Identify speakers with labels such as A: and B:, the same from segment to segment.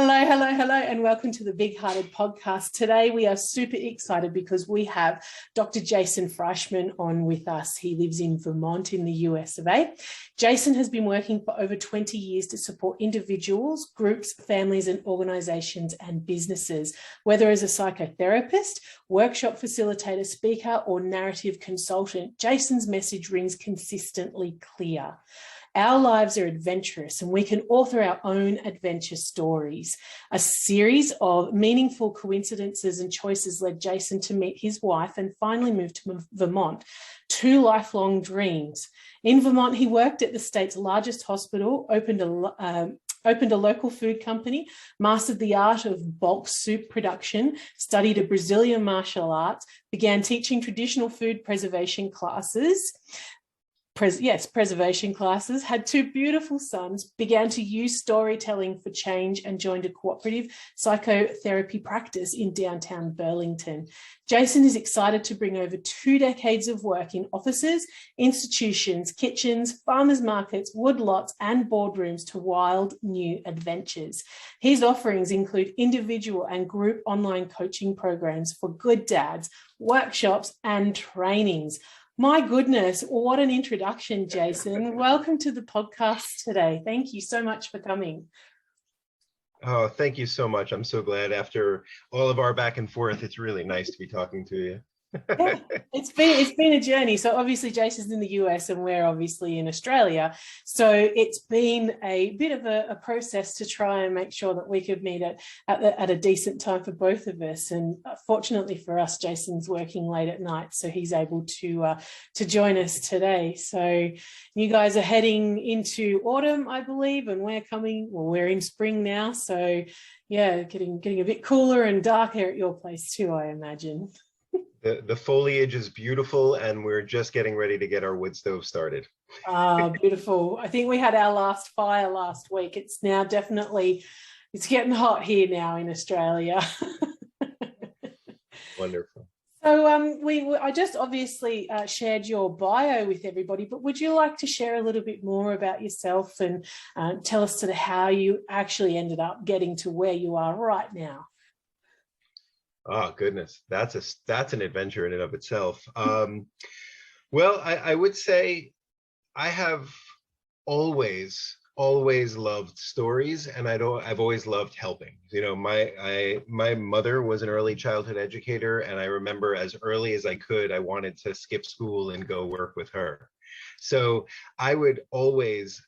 A: Hello, hello, hello, and welcome to the Big Hearted Podcast. Today we are super excited because we have Dr. Jason Frishman on with us. He lives in Vermont in the US of A. Jason has been working for over 20 years to support individuals, groups, families, and organizations and businesses, whether as a psychotherapist, workshop facilitator, speaker, or narrative consultant. Jason's message rings consistently clear. Our lives are adventurous and we can author our own adventure stories. A series of meaningful coincidences and choices led Jason to meet his wife and finally move to Vermont, two lifelong dreams. In Vermont, he worked at the state's largest hospital, opened a local food company, mastered the art of bulk soup production, studied a Brazilian martial arts, began teaching traditional food preservation classes, had two beautiful sons, began to use storytelling for change and joined a cooperative psychotherapy practice in downtown Burlington. Jason is excited to bring over 2 decades of work in offices, institutions, kitchens, farmers markets, woodlots, and boardrooms to wild new adventures. His offerings include individual and group online coaching programs for good dads, workshops, and trainings. My goodness, what an introduction, Jason. Welcome to the podcast today. Thank you so much for coming.
B: Oh, thank you so much. I'm so glad after all of our back and forth, it's really nice to be talking to you.
A: Yeah, it's been a journey. So obviously Jason's in the US and we're obviously in Australia. So it's been a bit of a process to try and make sure that we could meet at a decent time for both of us. And fortunately for us, Jason's working late at night, so he's able to join us today. So you guys are heading into autumn, I believe, and we're in spring now. So yeah, getting a bit cooler and darker at your place too, I imagine.
B: The foliage is beautiful and we're just getting ready to get our wood stove started.
A: Beautiful. I think we had our last fire last week. It's now it's getting hot here now in Australia.
B: Wonderful.
A: So I just obviously shared your bio with everybody, but would you like to share a little bit more about yourself and tell us sort of how you actually ended up getting to where you are right now?
B: Oh, goodness. That's an adventure in and of itself. Well, I would say I have always loved stories, and I've always loved helping. You know, my mother was an early childhood educator, and I remember as early as I could, I wanted to skip school and go work with her. So I would always,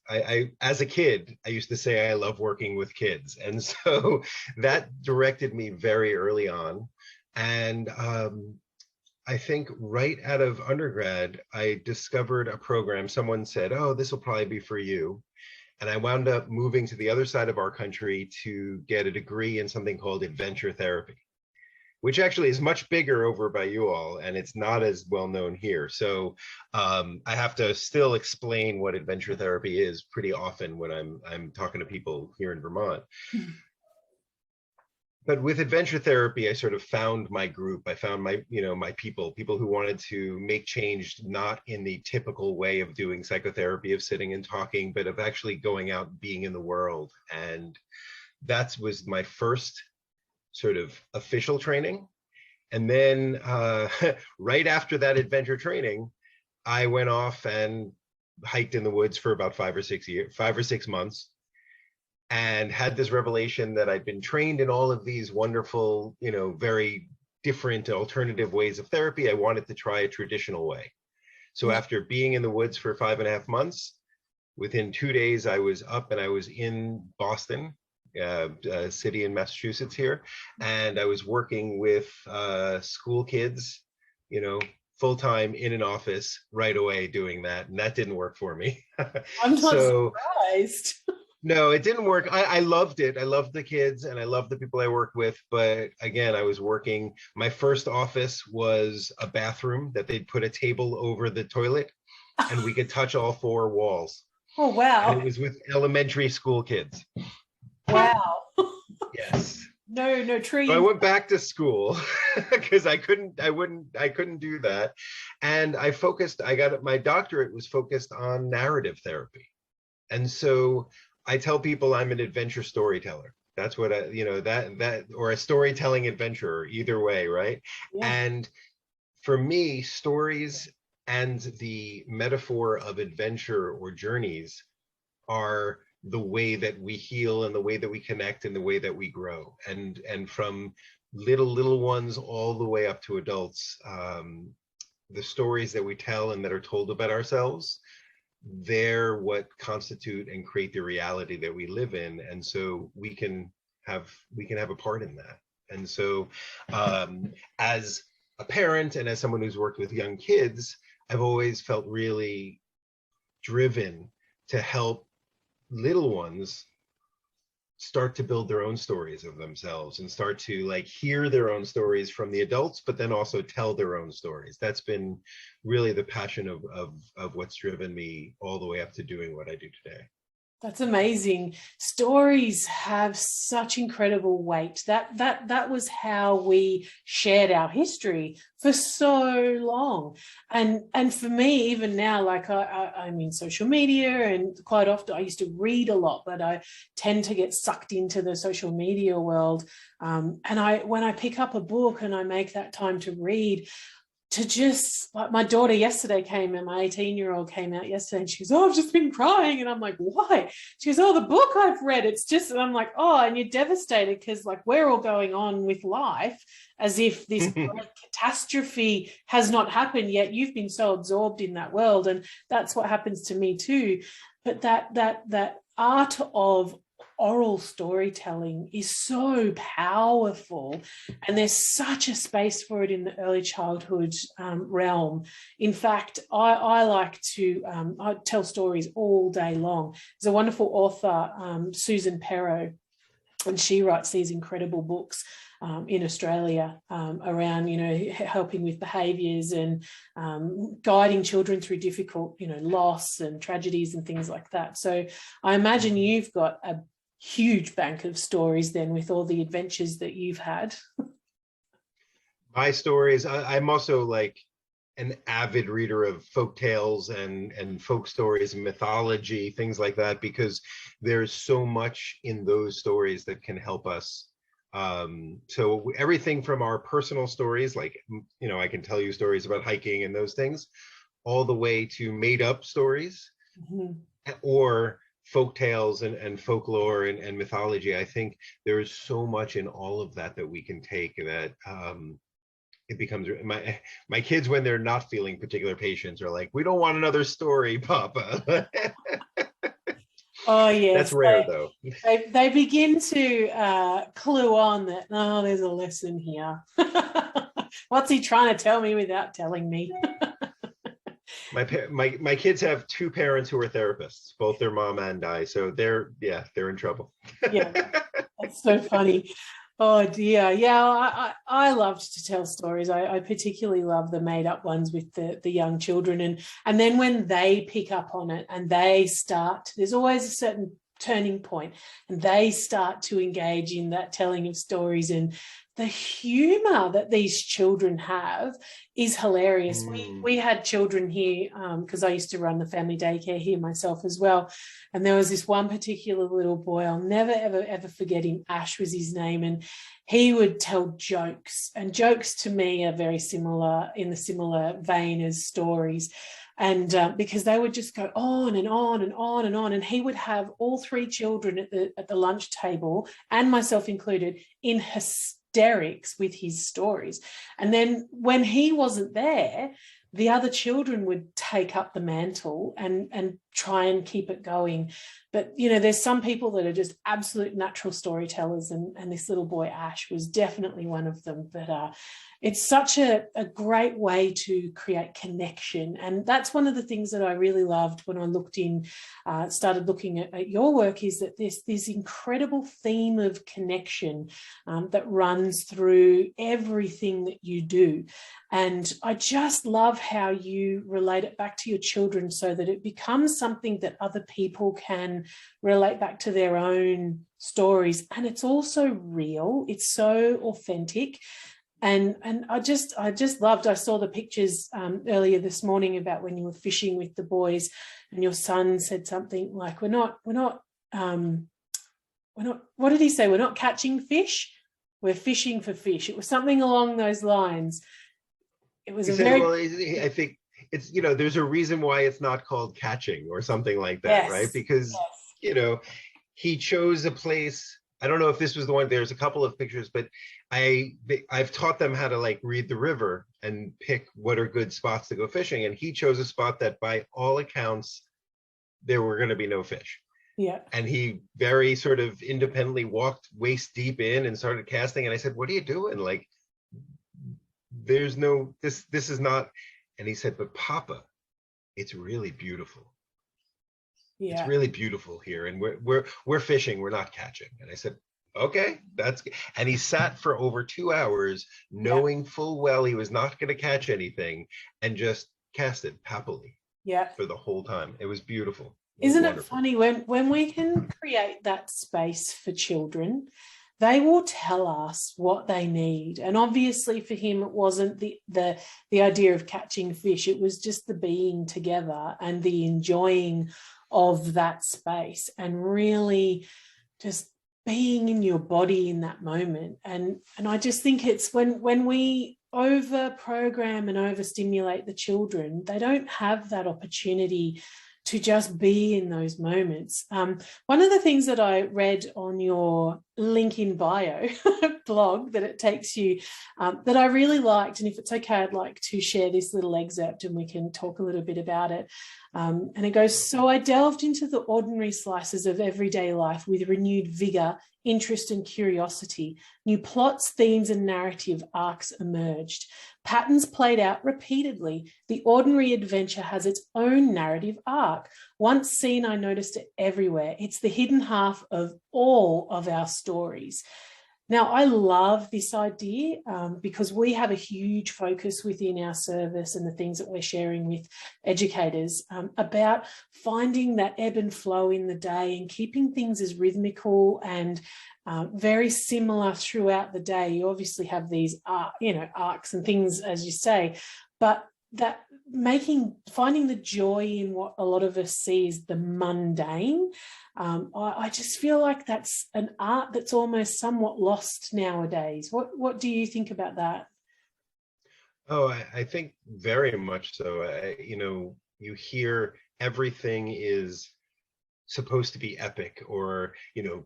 B: as a kid, I used to say I love working with kids. And so that directed me very early on. And I think right out of undergrad, I discovered a program. Someone said, oh, this will probably be for you. And I wound up moving to the other side of our country to get a degree in something called adventure therapy, which actually is much bigger over by you all, and it's not as well known here. So I have to still explain what adventure therapy is pretty often when I'm talking to people here in Vermont. Mm-hmm. But with adventure therapy, I sort of found my group. I found my people who wanted to make change, not in the typical way of doing psychotherapy, of sitting and talking, but of actually going out and being in the world. And that was my first sort of official training. And then right after that adventure training, I went off and hiked in the woods for about 5 or 6 months, and had this revelation that I'd been trained in all of these wonderful, very different alternative ways of therapy. I wanted to try a traditional way. So after being in the woods for 5.5 months, within 2 days, I was up and I was in Boston, a city in Massachusetts here, and I was working with school kids, full-time in an office right away doing that, and that didn't work for me.
A: I'm not surprised.
B: No, it didn't work. I loved it. I loved the kids and I loved the people I worked with. But again, I was working, my first office was a bathroom that they'd put a table over the toilet and we could touch all 4 walls.
A: Oh, wow.
B: And it was with elementary school kids.
A: Wow.
B: Yes.
A: No trees.
B: So I went back to school because I couldn't do that. And my doctorate was focused on narrative therapy. And so I tell people I'm an adventure storyteller. That's what that or a storytelling adventure, either way, right?
A: Yeah.
B: And for me, stories and the metaphor of adventure or journeys are the way that we heal and the way that we connect and the way that we grow. And from little ones all the way up to adults, the stories that we tell and that are told about ourselves, they're what constitute and create the reality that we live in. And so we can have a part in that. And so as a parent and as someone who's worked with young kids, I've always felt really driven to help little ones start to build their own stories of themselves and start to like hear their own stories from the adults, but then also tell their own stories. That's been really the passion of what's driven me all the way up to doing what I do today.
A: That's amazing. Stories have such incredible weight. That was how we shared our history for so long. And for me, even now, like I'm in social media, and quite often I used to read a lot, but I tend to get sucked into the social media world. And when I pick up a book and I make that time to read, to just, like, my daughter yesterday came, and my 18-year-old came out yesterday, and she goes, "Oh, I've just been crying." And I'm like, "Why?" She goes, "Oh, the book I've read, it's just," and I'm like, "Oh," and you're devastated because like we're all going on with life as if this great catastrophe has not happened yet. You've been so absorbed in that world. And that's what happens to me too. But that art of oral storytelling is so powerful, and there's such a space for it in the early childhood realm. In fact, I like to I tell stories all day long. There's a wonderful author, Susan Perrow, and she writes these incredible books in Australia around, helping with behaviours and guiding children through difficult, loss and tragedies and things like that. So I imagine you've got a huge bank of stories then with all the adventures that you've had.
B: My stories, I'm also like an avid reader of folk tales and folk stories and mythology, things like that, because there's so much in those stories that can help us. So everything from our personal stories, like, I can tell you stories about hiking and those things, all the way to made up stories, or folk tales and folklore and mythology. I think there is so much in all of that that we can take, that it becomes, my kids, when they're not feeling particular patience, are like, "We don't want another story, Papa."
A: Oh yes,
B: that's rare though.
A: They begin to clue on that, oh, there's a lesson here. What's he trying to tell me without telling me?
B: My kids have two parents who are therapists, both their mom and I, so they're in trouble.
A: Yeah, that's so funny. Oh dear. Yeah, I loved to tell stories. I particularly love the made up ones with the young children, and then when they pick up on it and they start, there's always a certain turning point, and they start to engage in that telling of stories, and the humor that these children have is hilarious. We had children here because I used to run the family daycare here myself as well. And there was this one particular little boy, I'll never, ever forget him. Ash was his name. And he would tell jokes. And jokes to me are very similar, in the similar vein as stories. And because they would just go on and on and on and on. And he would have all three children at the lunch table, and myself included, in hysterics with his stories. And then when he wasn't there, the other children would take up the mantle and try and keep it going. But, there's some people that are just absolute natural storytellers, and this little boy, Ash, was definitely one of them. But it's such a great way to create connection. And that's one of the things that I really loved when I started looking at your work, is that there's this incredible theme of connection that runs through everything that you do. And I just love how you relate it back to your children, so that it becomes something that other people can relate back to their own stories. And it's also real. It's so authentic. And I just loved, I saw the pictures earlier this morning about when you were fishing with the boys, and your son said something like, we're not what did he say? We're not catching fish, we're fishing for fish. It was something along those lines. It was
B: I think it's, there's a reason why it's not called catching or something like that,
A: yes,
B: right? Because, he chose a place. I don't know if this was the one, there's a couple of pictures, but I've taught them how to like read the river and pick what are good spots to go fishing. And he chose a spot that by all accounts, there were going to be no fish.
A: Yeah.
B: And he very sort of independently walked waist deep in and started casting. And I said, what are you doing? Like, there's no, this is not. And he said, but Papa, it's really beautiful. Yeah. It's really beautiful here. And we're fishing, we're not catching. And I said, okay, that's good. And he sat for over 2 hours, knowing full well he was not going to catch anything, and just casted happily.
A: Yeah.
B: For the whole time. It was beautiful.
A: Isn't it funny when we can create that space for children, they will tell us what they need. And obviously for him, it wasn't the idea of catching fish. It was just the being together and the enjoying of that space and really just being in your body in that moment. And I just think it's when we over program and overstimulate the children, they don't have that opportunity to just be in those moments. One of the things that I read on your link in bio blog that it takes you, that I really liked, and if it's okay, I'd like to share this little excerpt and we can talk a little bit about it. And it goes, so I delved into the ordinary slices of everyday life with renewed vigor, interest and curiosity. New plots, themes and narrative arcs emerged. Patterns played out repeatedly. The ordinary adventure has its own narrative arc. Once seen, I noticed it everywhere. It's the hidden half of all of our stories. Now, I love this idea because we have a huge focus within our service and the things that we're sharing with educators about finding that ebb and flow in the day and keeping things as rhythmical and very similar throughout the day. You obviously have these, arcs and things, as you say, but that finding the joy in what a lot of us see as the mundane. I just feel like that's an art that's almost somewhat lost nowadays. What do you think about that?
B: Oh, I think very much so. You hear everything is supposed to be epic or,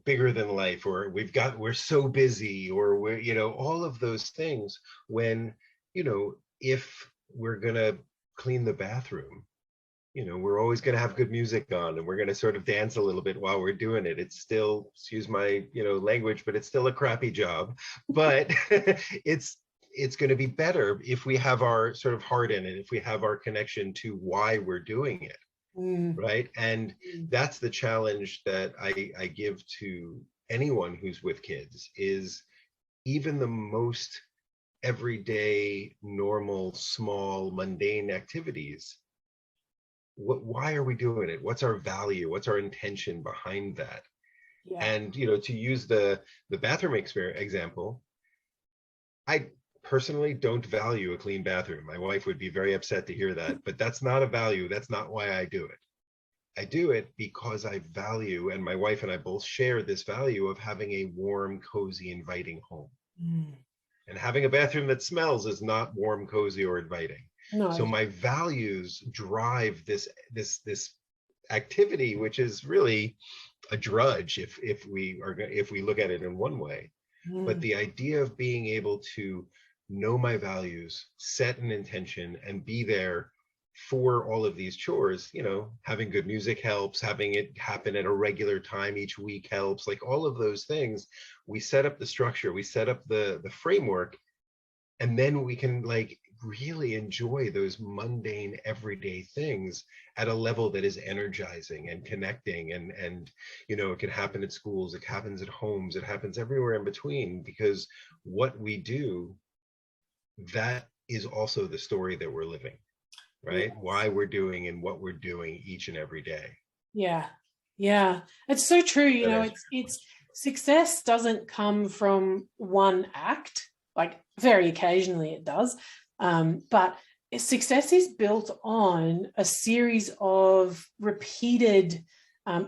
B: bigger than life, or we're so busy, or we're, all of those things when, if we're going to clean the bathroom, we're always going to have good music on and we're going to sort of dance a little bit while we're doing it. It's still, excuse my, language, but it's still a crappy job, but it's going to be better if we have our sort of heart in it, if we have our connection to why we're doing it. Right. And that's the challenge that I give to anyone who's with kids is even the most everyday, normal, small, mundane activities. Why are we doing it? What's our value? What's our intention behind that? Yeah. And, to use the bathroom example, I personally don't value a clean bathroom. My wife would be very upset to hear that, but that's not a value. That's not why I do it. I do it because I value, and my wife and I both share this value of having a warm, cozy, inviting home. And having a bathroom that smells is not warm, cozy, or inviting. No. So my values drive this activity, which is really a drudge if we look at it in one way. But the idea of being able to know my values, set an intention, and be there for all of these chores, having good music helps, having it happen at a regular time each week helps, like all of those things. We set up the structure, we set up the framework, and then we can like really enjoy those mundane everyday things at a level that is energizing and connecting. And it can happen at schools, it happens at homes, it happens everywhere in between, because what we do, that is also the story that we're living, right? Yes. Why we're doing and what we're doing each and every day. Yeah. It's so true. It's success doesn't come from one act, like very occasionally it does. But success is built on a series of repeated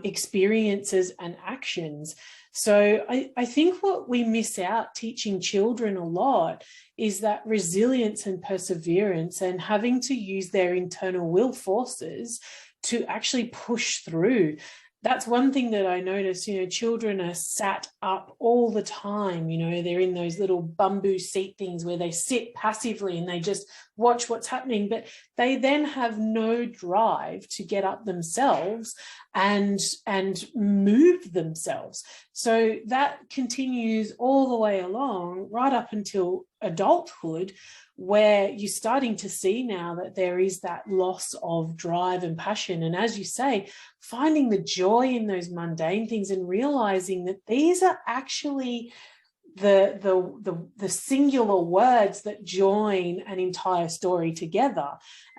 A: experiences and actions. So I think what we miss out teaching children a lot is that resilience and perseverance, and having to use their internal will forces to actually push through. That's one thing that I notice, children are sat up all the time, they're in those little bamboo seat things where they sit passively and they just watch what's happening, but they then have no drive to get up themselves and move themselves. So that continues all the way along, right up until adulthood, where you're starting to see now that there is that loss of drive and passion. And as you say, finding the joy in those mundane things and realizing that these are actually the singular words that join an entire story together.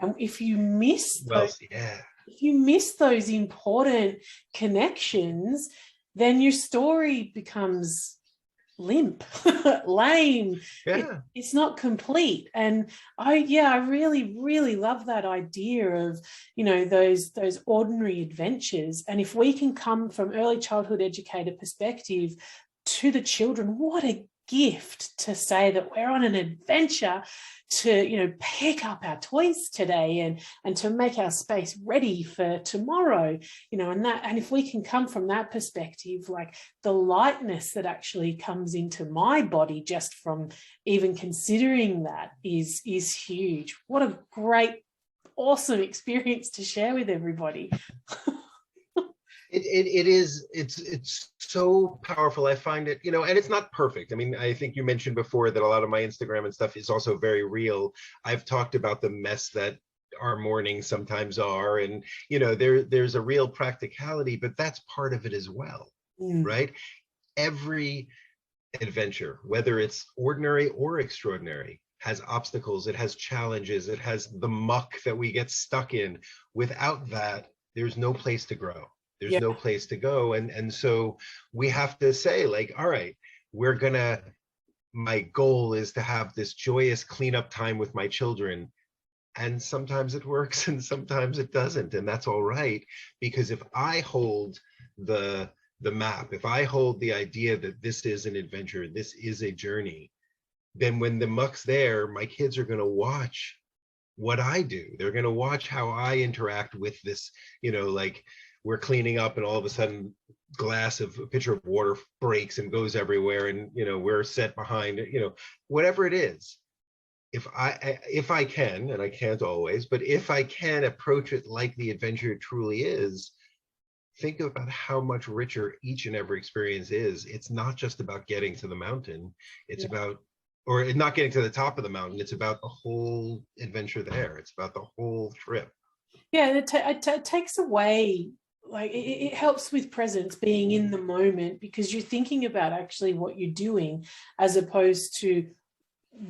A: And if you miss if you miss those important connections, then your story becomes limp, lame. It's not complete. And I really love that idea of, those ordinary adventures. And if we can come from early childhood educator perspective to the children, what a gift to say that we're on an adventure to pick up our toys today and to make our space ready for tomorrow, and if we can come from that perspective, like the lightness that actually comes into my body just from even considering that is huge. What a great, awesome experience to share with everybody.
B: It's so powerful. I find it, and it's not perfect. I mean, I think you mentioned before that a lot of my Instagram and stuff is also very real. I've talked about the mess that our mornings sometimes are, and there's a real practicality, but that's part of it as well, right? Every adventure, whether it's ordinary or extraordinary, has obstacles, it has challenges, it has the muck that we get stuck in. Without that, there's no place to grow. There's no place to go. And so we have to say, like, all right, my goal is to have this joyous cleanup time with my children. And sometimes it works and sometimes it doesn't. And that's all right. Because if I hold the map, if I hold the idea that this is an adventure, this is a journey, then when the muck's there, my kids are going to watch what I do. They're going to watch how I interact with this, like, we're cleaning up and all of a sudden a pitcher of water breaks and goes everywhere, and we're set behind whatever it is. If I can, and I can't always, but if I can approach it like the adventure it truly is, think about how much richer each and every experience is. It's not just about getting to the mountain, it's about, or not getting to the top of the mountain, it's about the whole adventure there. It's about the whole trip.
A: It takes away, like, it helps with presence, being in the moment, because you're thinking about actually what you're doing as opposed to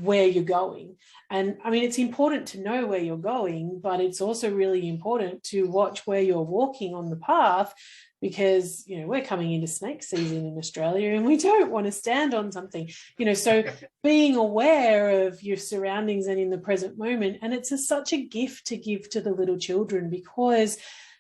A: where you're going. And I mean, it's important to know where you're going, but it's also really important to watch where you're walking on the path, because we're coming into snake season in Australia and we don't want to stand on something, so being aware of your surroundings and in the present moment. And it's such a gift to give to the little children, because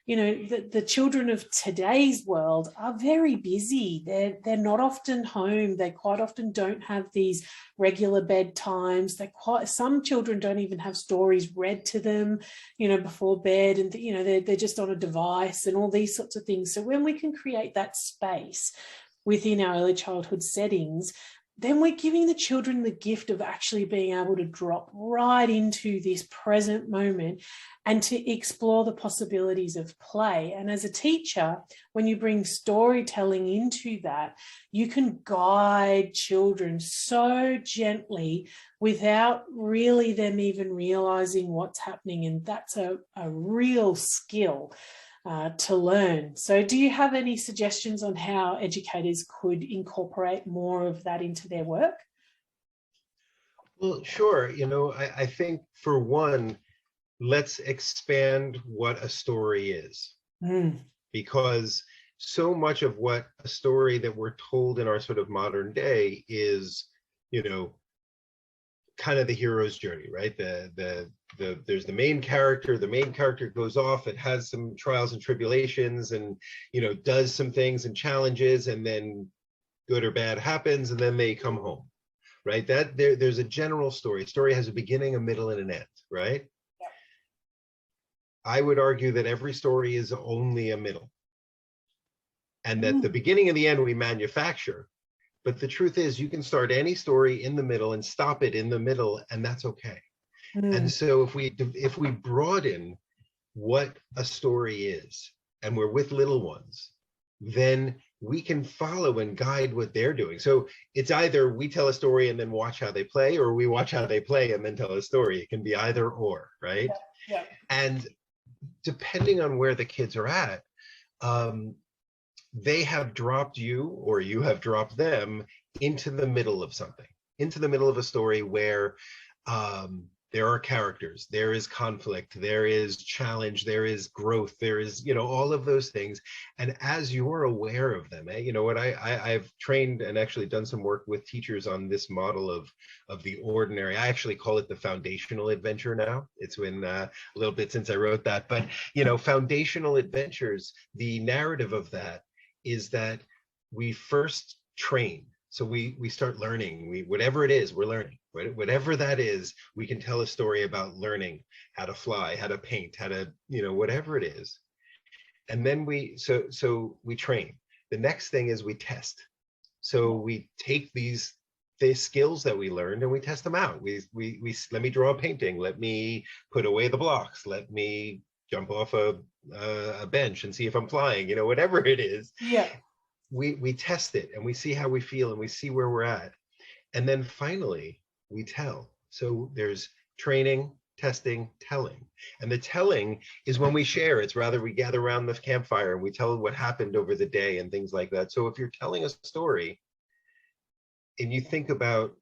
A: the children of today's world are very busy. They're not often home. They quite often don't have these regular bedtimes. Some children don't even have stories read to them, before bed, and they're just on a device and all these sorts of things. So when we can create that space within our early childhood settings, then we're giving the children the gift of actually being able to drop right into this present moment and to explore the possibilities of play. And as a teacher, when you bring storytelling into that, you can guide children so gently without really them even realizing what's happening. And that's a real skill to learn. So do you have any suggestions on how educators could incorporate more of that into their work?
B: Well, sure. I think, for one, let's expand what a story is. Because so much of what a story that we're told in our sort of modern day is, kind of the hero's journey, right? There's the main character. The main character goes off and has some trials and tribulations, and does some things and challenges, and then good or bad happens, and then they come home, right? That there's a general story. Story has a beginning, a middle, and an end, right?
A: Yeah.
B: I would argue that every story is only a middle, and that the beginning and the end we manufacture. But the truth is, you can start any story in the middle and stop it in the middle, and that's okay. And so if we broaden what a story is, and we're with little ones, then we can follow and guide what they're doing. So it's either we tell a story and then watch how they play, or we watch how they play and then tell a story. It can be either or, right?
A: Yeah.
B: And depending on where the kids are at, they have dropped you, or you have dropped them, into the middle of something, into the middle of a story where there are characters, there is conflict, there is challenge, there is growth, there is, all of those things. And as you're aware of them, I've trained and actually done some work with teachers on this model of the ordinary. I actually call it the foundational adventure now. It's been a little bit since I wrote that, but foundational adventures, the narrative of that is that we first train. So we start learning, whatever it is, we're learning, whatever that is, we can tell a story about learning how to fly, how to paint, how to, whatever it is. And then we train. The next thing is we test. So we take these skills that we learned and we test them out. We let me draw a painting, let me put away the blocks, let me jump off a bench and see if I'm flying, whatever it is.
A: Yeah.
B: We test it and we see how we feel and we see where we're at. And then finally we tell. So there's training, testing, telling. And the telling is when we share. It's rather we gather around the campfire and we tell what happened over the day and things like that. So if you're telling a story and you think about,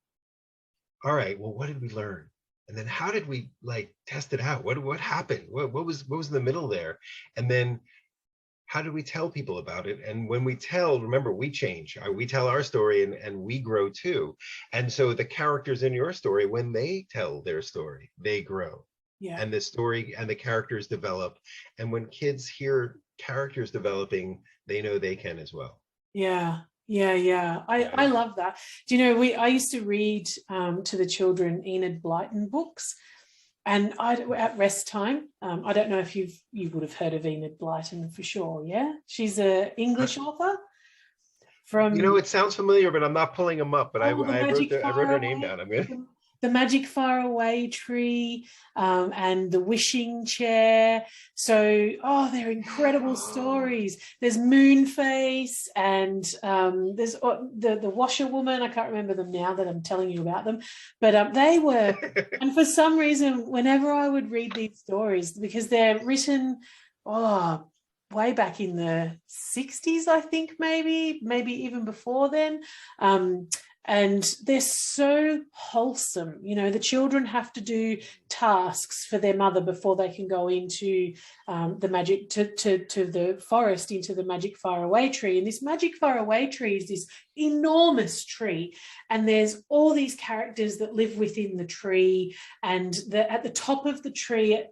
B: all right, well, what did we learn? And then how did we test it out? What happened? What was in the middle there? And then how do we tell people about it? And when we tell, remember, we change. We tell our story and we grow too. And so the characters in your story, when they tell their story, they grow. Yeah. And the story and the characters develop. And when kids hear characters developing, they know they can as well.
A: Yeah. I love that. Do you know, I used to read to the children Enid Blyton books. And at rest time, I don't know if you would have heard of Enid Blyton for sure, yeah? She's an English author from...
B: it sounds familiar, but I'm not pulling them up, but I wrote her name down. I'm going
A: The Magic Far Away Tree and The Wishing Chair. So, they're incredible stories. There's Moonface and there's the Washerwoman. I can't remember them now that I'm telling you about them. But they were, and for some reason, whenever I would read these stories, because they're written, way back in the 60s, I think, maybe even before then. And they're so wholesome. The children have to do tasks for their mother before they can go into the magic to the forest, into the Magic Far Away Tree. And this Magic Far Away Tree is this enormous tree, and there's all these characters that live within the tree. And at the top of the tree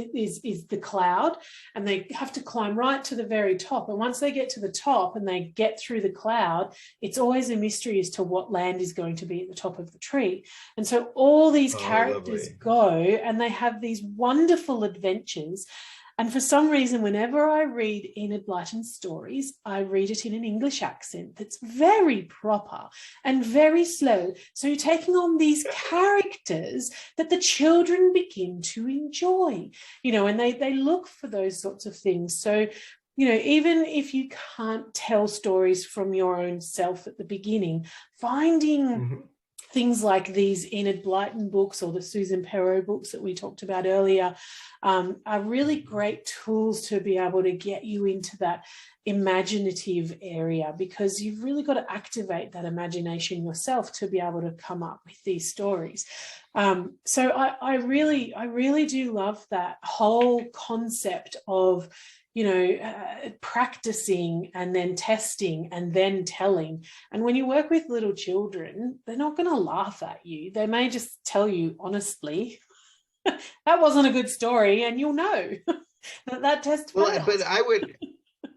A: is the cloud, and they have to climb right to the very top. And once they get to the top and they get through the cloud, it's always a mystery as to what land is going to be at the top of the tree. And so all these characters go and they have these wonderful adventures. And for some reason, whenever I read Enid Blyton's stories, I read it in an English accent that's very proper and very slow. So you're taking on these characters that the children begin to enjoy, and they look for those sorts of things. So, even if you can't tell stories from your own self at the beginning, finding things like these Enid Blyton books or the Susan Perot books that we talked about earlier are really great tools to be able to get you into that imaginative area, because you've really got to activate that imagination yourself to be able to come up with these stories. So I really do love that whole concept of practicing and then testing and then telling. And when you work with little children, they're not going to laugh at you. They may just tell you honestly, that wasn't a good story, and you'll know that test failed.
B: Well, but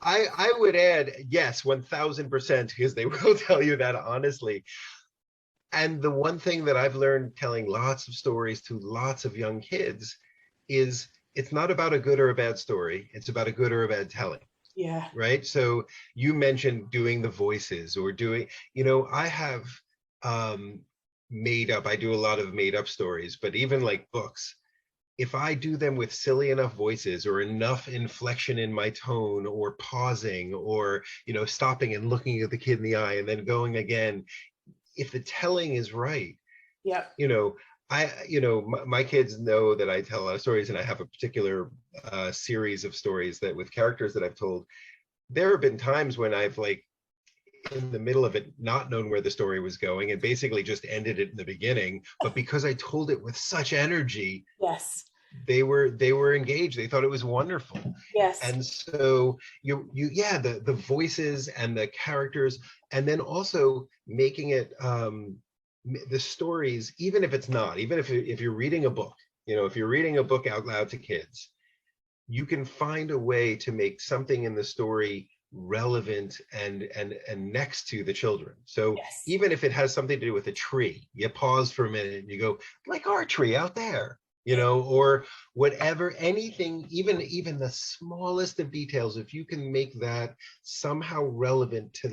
B: I would add, yes, 1000%, because they will tell you that honestly. And the one thing that I've learned telling lots of stories to lots of young kids is it's not about a good or a bad story. It's about a good or a bad telling.
A: Yeah.
B: Right. So you mentioned doing the voices or doing, I have I do a lot of made up stories, but even like books, if I do them with silly enough voices or enough inflection in my tone or pausing or, stopping and looking at the kid in the eye and then going again, if the telling is right,
A: yeah,
B: my kids know that I tell a lot of stories, and I have a particular series of stories that with characters that I've told. There have been times when I've in the middle of it not known where the story was going and basically just ended it in the beginning, but because I told it with such energy,
A: yes,
B: they were engaged. They thought it was wonderful.
A: Yes.
B: And so the voices and the characters, and then also making it the stories, even if you're reading a book, if you're reading a book out loud to kids, you can find a way to make something in the story relevant and next to the children. So
A: yes,
B: even if it has something to do with a tree, you pause for a minute and you go, like our tree out there, or whatever, anything, even the smallest of details, if you can make that somehow relevant to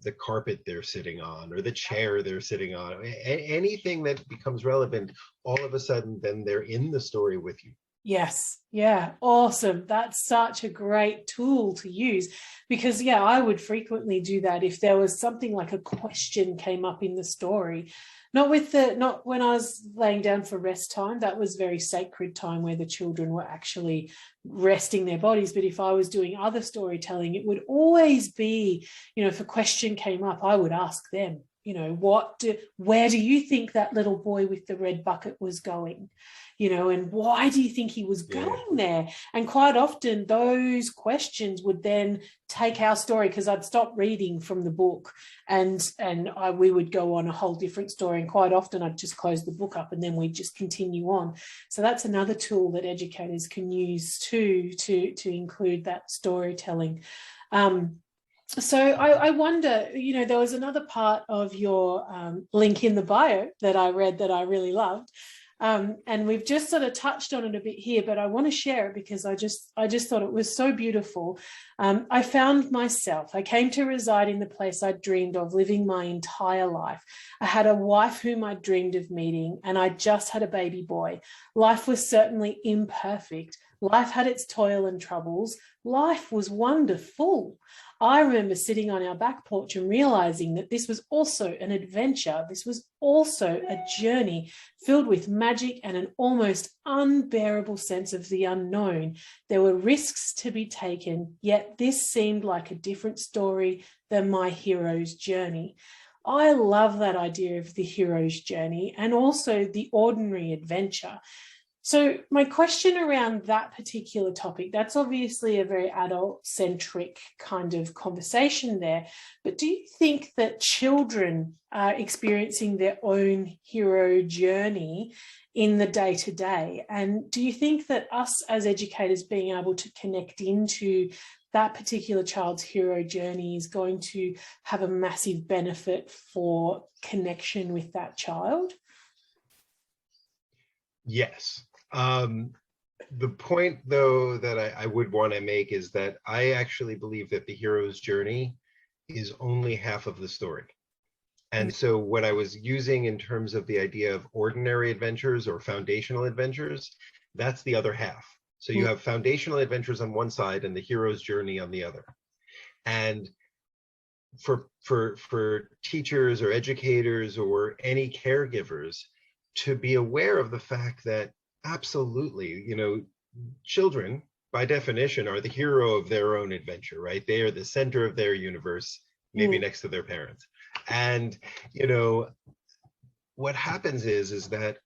B: the carpet they're sitting on or the chair they're sitting on, anything that becomes relevant, all of a sudden then they're in the story with you.
A: Yes. Yeah. Awesome. That's such a great tool to use, because I would frequently do that if there was something like a question came up in the story. Not when I was laying down for rest time. That was very sacred time where the children were actually resting their bodies. But if I was doing other storytelling, it would always be, if a question came up, I would ask them, where do you think that little boy with the red bucket was going? And why do you think he was going there? And quite often those questions would then take our story, because I'd stop reading from the book and we would go on a whole different story. And quite often I'd just close the book up and then we'd just continue on. So that's another tool that educators can use too, to include that storytelling. So I wonder, there was another part of your link in the bio that I read that I really loved. And we've just sort of touched on it a bit here, but I want to share it because I just thought it was so beautiful. I found myself, I came to reside in the place I dreamed of living my entire life. I had a wife whom I dreamed of meeting, and I just had a baby boy. Life was certainly imperfect. Life had its toil and troubles. Life was wonderful. I remember sitting on our back porch and realizing that this was also an adventure. This was also a journey filled with magic and an almost unbearable sense of the unknown. There were risks to be taken, yet this seemed like a different story than my hero's journey. I love that idea of the hero's journey and also the ordinary adventure. So my question around that particular topic, that's obviously a very adult-centric kind of conversation there, but do you think that children are experiencing their own hero journey in the day-to-day? And do you think that us as educators being able to connect into that particular child's hero journey is going to have a massive benefit for connection with that child?
B: Yes. The point, though, that I would want to make is that I actually believe that the hero's journey is only half of the story. And so what I was using in terms of the idea of ordinary adventures or foundational adventures, that's the other half. So you have foundational adventures on one side and the hero's journey on the other. And for teachers or educators or any caregivers to be aware of the fact that absolutely, children by definition are the hero of their own adventure, right? They are the center of their universe, maybe next to their parents. And, what happens is that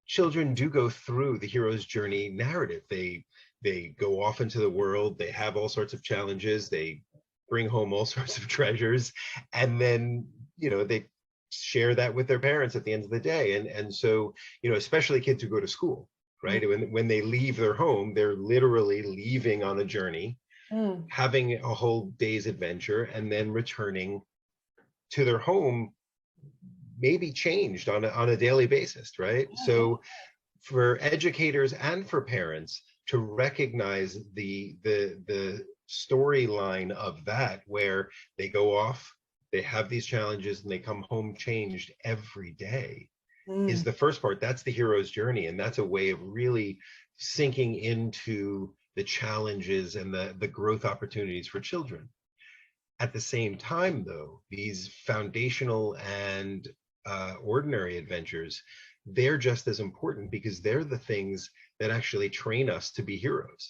B: children do go through the hero's journey narrative. They they go off into the world, they have all sorts of challenges, they bring home all sorts of treasures, and then, they share that with their parents at the end of the day. And so, especially kids who go to school, right? When they leave their home, they're literally leaving on a journey, having a whole day's adventure, and then returning to their home, maybe changed on a daily basis, right? So for educators and for parents to recognize the storyline of that, where they go off, they have these challenges, and they come home changed every day, is the first part. That's the hero's journey, and that's a way of really sinking into the challenges and the growth opportunities for children. At the same time, though, these foundational and ordinary adventures, they're just as important, because they're the things that actually train us to be heroes.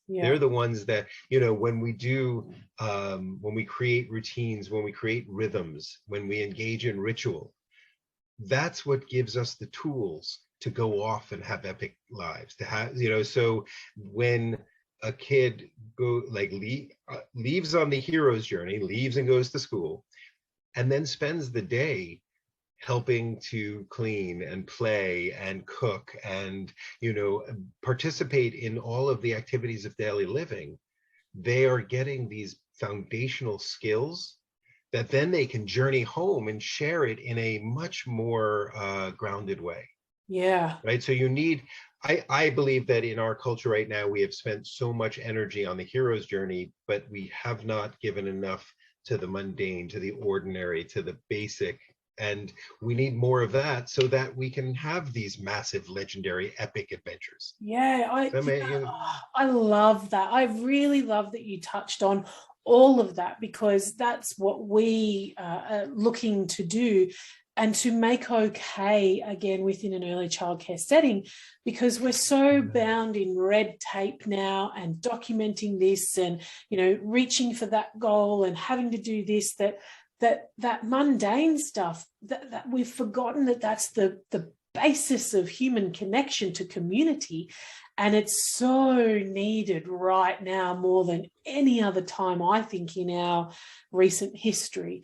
B: They're the ones that, when we do, when we create routines, when we create rhythms, when we engage in ritual, that's what gives us the tools to go off and have epic lives, to have, so when a kid leaves on the hero's journey, leaves and goes to school, and then spends the day helping to clean and play and cook and, participate in all of the activities of daily living, they are getting these foundational skills that then they can journey home and share it in a much more grounded way.
A: Yeah.
B: Right. So I believe that in our culture right now, we have spent so much energy on the hero's journey, but we have not given enough to the mundane, to the ordinary, to the basic. And we need more of that so that we can have these massive, legendary, epic adventures.
A: Yeah, I love that. I really love that you touched on all of that, because that's what we are looking to do, and to make okay again within an early childcare setting, because we're so bound in red tape now, and documenting this, and reaching for that goal, and having to do this, that mundane stuff, that we've forgotten that's the basis of human connection to community. And it's so needed right now more than any other time, I think, in our recent history.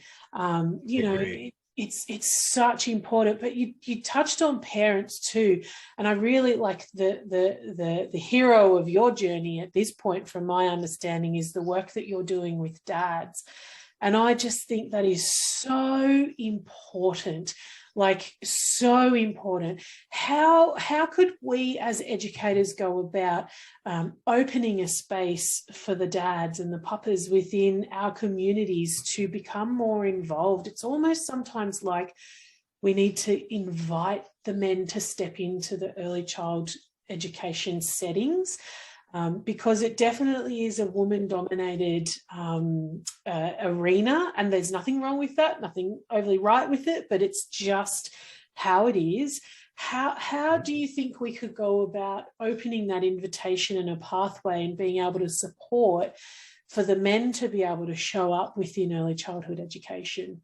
A: It's such important. But you touched on parents too, and I really like the hero of your journey at this point, from my understanding, is the work that you're doing with dads. And I just think that is so important, so important. How could we as educators go about opening a space for the dads and the papas within our communities to become more involved? It's almost sometimes like we need to invite the men to step into the early child education settings. Because it definitely is a woman-dominated arena, and there's nothing wrong with that, nothing overly right with it, but it's just how it is. How do you think we could go about opening that invitation and a pathway, and being able to support for the men to be able to show up within early childhood education?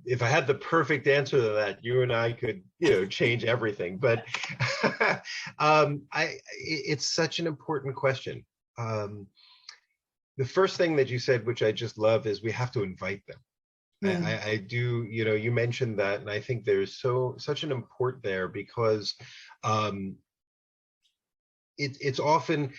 B: If I had the perfect answer to that, you and I could, change everything. But it's such an important question. The first thing that you said, which I just love, is we have to invite them. I do, you mentioned that, and I think there's such an import there, because it's often,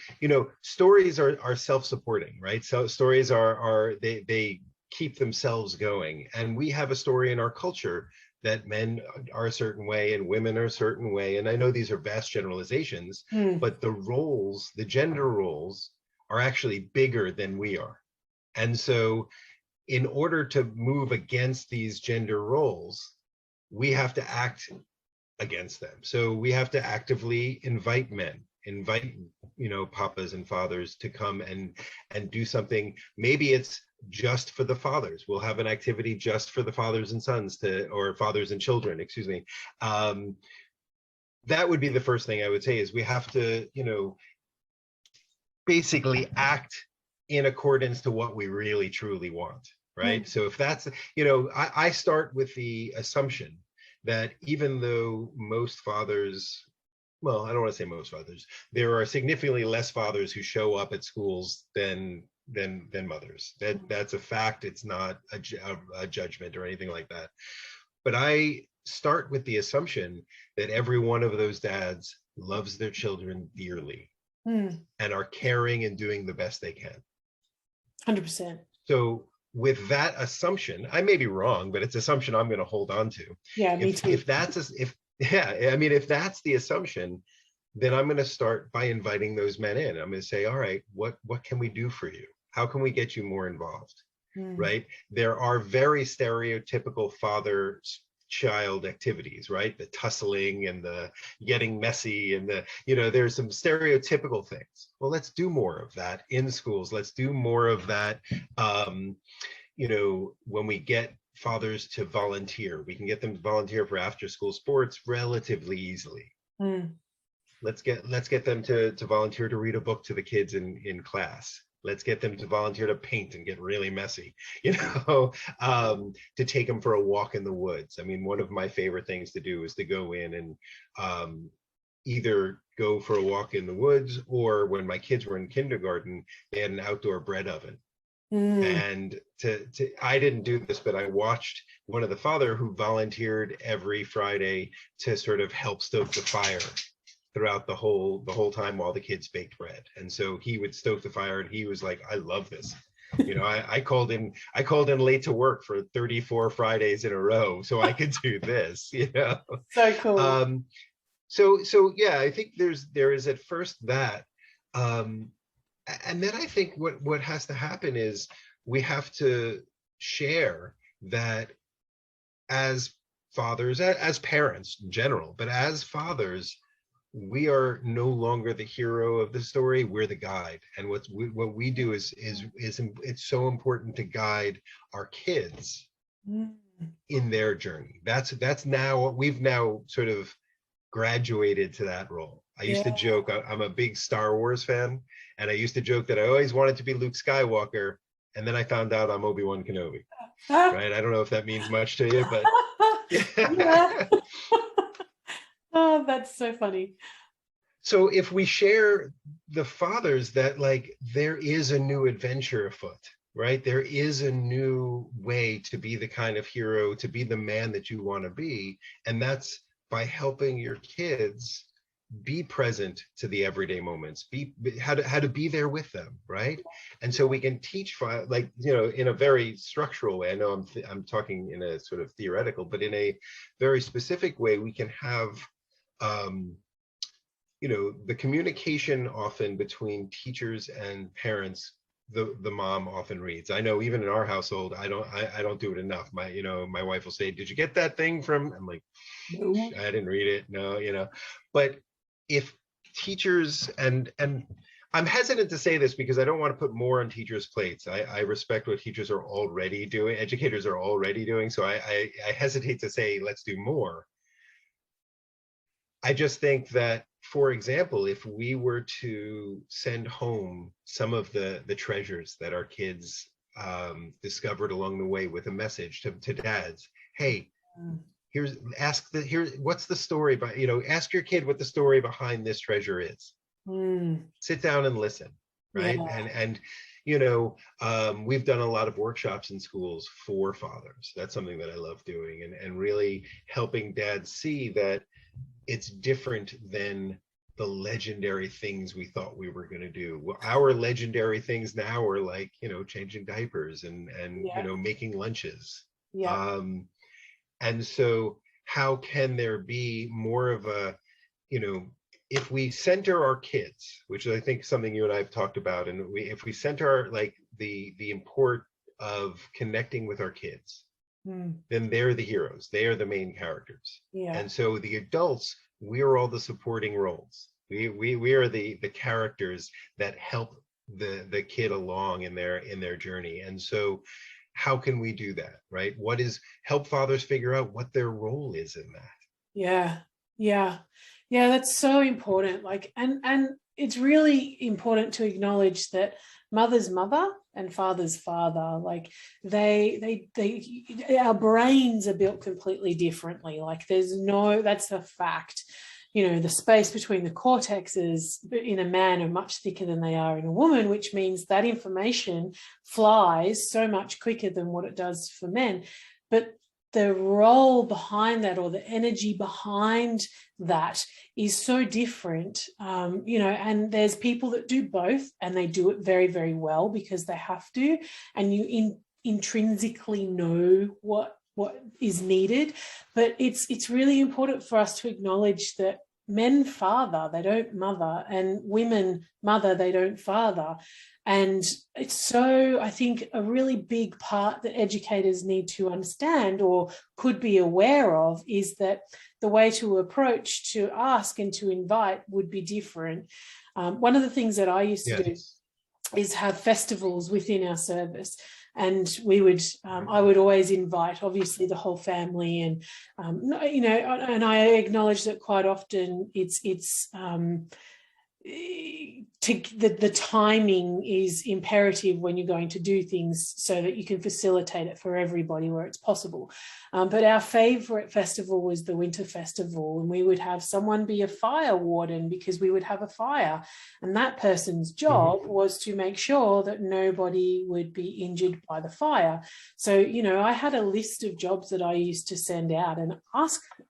B: stories are self-supporting, right? So stories they keep themselves going. And we have a story in our culture that men are a certain way and women are a certain way. And I know these are vast generalizations, but the gender roles are actually bigger than we are. And so in order to move against these gender roles, we have to act against them. So we have to actively invite papas and fathers to come and do something. Maybe it's just for the fathers. We'll have an activity just for the fathers and sons or fathers and children, excuse me. That would be the first thing I would say, is we have to, basically act in accordance to what we really truly want, right? So if that's, I start with the assumption that even though most fathers well, I don't want to say most fathers. There are significantly less fathers who show up at schools than mothers. That's a fact. It's not a judgment or anything like that. But I start with the assumption that every one of those dads loves their children dearly and are caring and doing the best they can.
A: 100%.
B: So with that assumption, I may be wrong, but it's an assumption I'm going to hold on to.
A: Yeah, me too.
B: If that's the assumption, then I'm going to start by inviting those men in. I'm going to say, all right, what can we do for you? How can we get you more involved? Right? There are very stereotypical father-child activities, right? The tussling and the getting messy and there's some stereotypical things. Well, let's do more of that in schools. Let's do more of that. When we get fathers to volunteer, we can get them to volunteer for after-school sports relatively easily. Let's get them to volunteer to read a book to the kids in class. Let's get them to volunteer to paint and get really messy, to take them for a walk in the woods. I mean, one of my favorite things to do is to go in and either go for a walk in the woods, or when my kids were in kindergarten, they had an outdoor bread oven. And I didn't do this, but I watched one of the father who volunteered every Friday to sort of help stoke the fire throughout the whole time while the kids baked bread. And so he would stoke the fire, and he was like, I love this. I called in late to work for 34 Fridays in a row so I could do this.
A: So cool.
B: So yeah, I think there is at first that, and then I think what has to happen is we have to share that as fathers, as parents in general, but as fathers, we are no longer the hero of the story. We're the guide. And what we do is it's so important to guide our kids in their journey. That's now, we've now sort of graduated to that role. I used to joke, I'm a big Star Wars fan, and I used to joke that I always wanted to be Luke Skywalker, and then I found out I'm Obi-Wan Kenobi. Right? I don't know if that means much to you, but
A: yeah. Oh, that's so funny.
B: So if we share the fathers that, like, there is a new adventure afoot, right? There is a new way to be the kind of hero, to be the man that you want to be. And that's by helping your kids be present to the everyday moments, how to be there with them, right? And so we can teach, like, in a very structural way. I know I'm talking in a sort of theoretical, but in a very specific way, we can have the communication often between teachers and parents. The mom often reads. I know even in our household, I don't do it enough. My wife will say, "Did you get that thing from?" I'm like, "No, I didn't read it." No, but if teachers and I'm hesitant to say this because I don't want to put more on teachers' plates. I respect what teachers are already doing, educators are already doing. So I hesitate to say let's do more. I just think that, for example, if we were to send home some of the treasures that our kids discovered along the way with a message to dads, hey, what's the story ask your kid what the story behind this treasure is. Sit down and listen, right? And we've done a lot of workshops in schools for fathers. That's something that I love doing, and really helping dads see that it's different than the legendary things we thought we were going to do. Well, our legendary things now are like, changing diapers and making lunches. And so how can there be more of a, if we center our kids, which I think is something you and I have talked about, and if we center the import of connecting with our kids, then they're the heroes. They are the main characters. And so the adults, we're all the supporting roles. We are the characters that help the kid along in their journey. And so how can we do that, right? Help fathers figure out what their role is in that.
A: Yeah, that's so important. And it's really important to acknowledge that mother's mother and father's father, like our brains are built completely differently. Like that's a fact. the space between the cortexes in a man are much thicker than they are in a woman, which means that information flies so much quicker than what it does for men. But the role behind that, or the energy behind that, is so different, and there's people that do both, and they do it very, very well because they have to, and you intrinsically know what is needed. But it's really important for us to acknowledge that men father, they don't mother, and women mother, they don't father. And it's so, I think, a really big part that educators need to understand, or could be aware of, is that the way to approach, to ask and to invite would be different. One of the things that I used to do is have festivals within our service. And we would, I would always invite, obviously, the whole family, and and I acknowledge that quite often the timing is imperative when you're going to do things, so that you can facilitate it for everybody where it's possible. But our favourite festival was the Winter Festival, and we would have someone be a fire warden, because we would have a fire, and that person's job was to make sure that nobody would be injured by the fire. So, I had a list of jobs that I used to send out and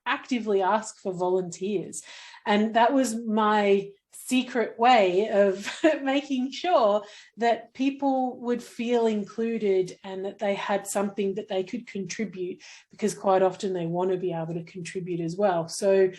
A: actively ask for volunteers. And that was my secret way of making sure that people would feel included, and that they had something that they could contribute, because quite often they want to be able to contribute as well. So,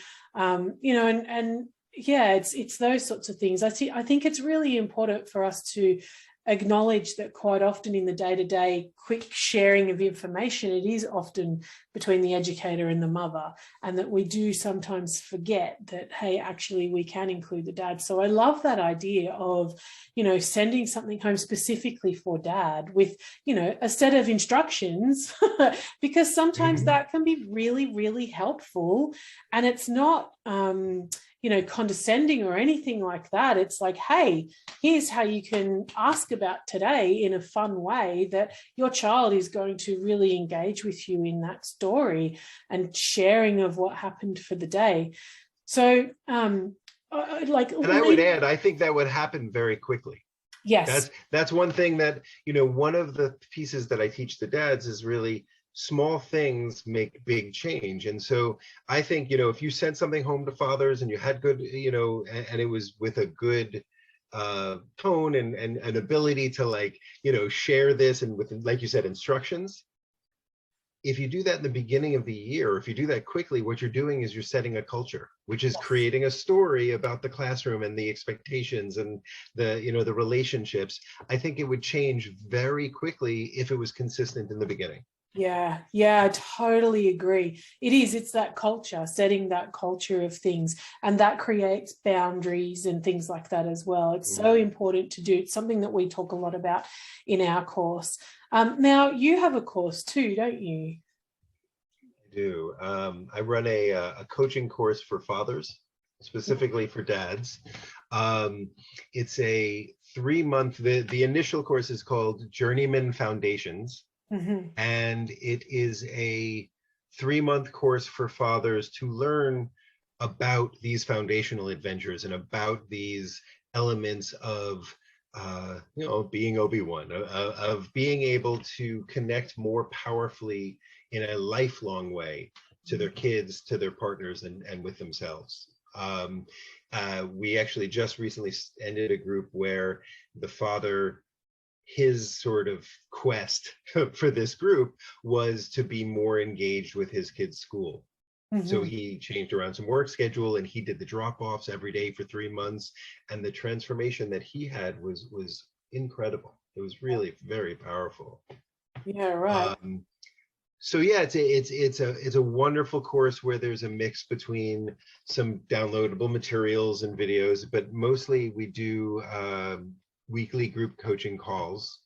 A: it's those sorts of things. I think it's really important for us to acknowledge that quite often in the day-to-day quick sharing of information, it is often between the educator and the mother, and that we do sometimes forget that, hey, actually we can include the dad. So I love that idea of, sending something home specifically for dad with, a set of instructions, because sometimes that can be really, really helpful. And it's not, condescending or anything like that. It's like, hey, here's how you can ask about today in a fun way that your child is going to really engage with you in that story, and sharing of what happened for the day. So, and I
B: would add, I think that would happen very quickly.
A: Yes.
B: That's one thing that, one of the pieces that I teach the dads is really small things make big change. And so I think, if you sent something home to fathers and you had good, and it was with a good tone and an ability to share this, and with, like you said, instructions, if you do that in the beginning of the year, or if you do that quickly, what you're doing is you're setting a culture, which is creating a story about the classroom and the expectations and the, the relationships. I think it would change very quickly if it was consistent in the beginning.
A: Yeah, I totally agree. It's that culture, setting that culture of things, and that creates boundaries and things like that as well. It's so important to do. It's something that we talk a lot about in our course. Now, you have a course too, don't you?
B: I do. I run a coaching course for fathers, specifically for dads. It's a 3-month, the initial course is called Journeyman Foundations. And it is a 3-month course for fathers to learn about these foundational adventures and about these elements of, being Obi-Wan, of being able to connect more powerfully in a lifelong way to their kids, to their partners, and with themselves. We actually just recently ended a group where the father, his sort of quest for this group was to be more engaged with his kids' school. So he changed around some work schedule, and he did the drop-offs every day for 3 months. And the transformation that he had was incredible. It was really very powerful.
A: Yeah, right.
B: So yeah, it's a wonderful course where there's a mix between some downloadable materials and videos, but mostly we do weekly group coaching calls,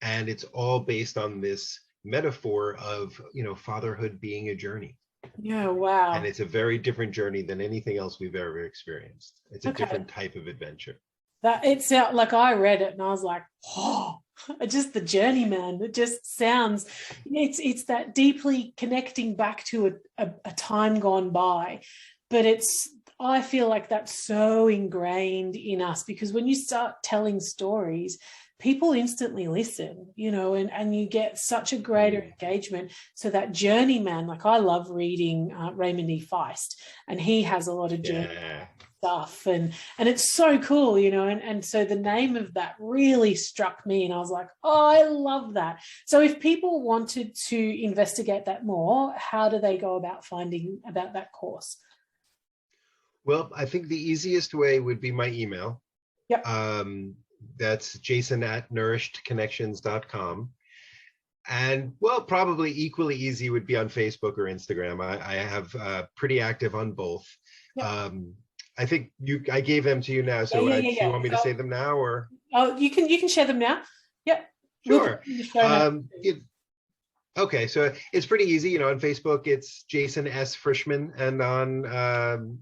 B: and it's all based on this metaphor of, fatherhood being a journey.
A: Yeah, wow.
B: And it's a very different journey than anything else we've ever experienced. It's a different type of adventure.
A: That it's like, I read it and I was like, oh, just the Journeyman. It just sounds, it's that deeply connecting back to a time gone by, but it's I feel like that's so ingrained in us, because when you start telling stories, people instantly listen, and you get such a greater engagement. So that Journeyman, like I love reading Raymond E. Feist, and he has a lot of journey stuff, and it's so cool, and so the name of that really struck me, and I was like, oh, I love that. So if people wanted to investigate that more, how do they go about finding about that course?
B: Well, I think the easiest way would be my email.
A: Yep.
B: That's jason@nourishedconnections.com. And well, probably equally easy would be on Facebook or Instagram. I have pretty active on both.
A: Yep.
B: I think I gave them to you now. So do you want me to say them now, or?
A: Oh, you can share them now. Yep.
B: Sure. Okay, so it's pretty easy. On Facebook, it's Jason S. Frishman. And on,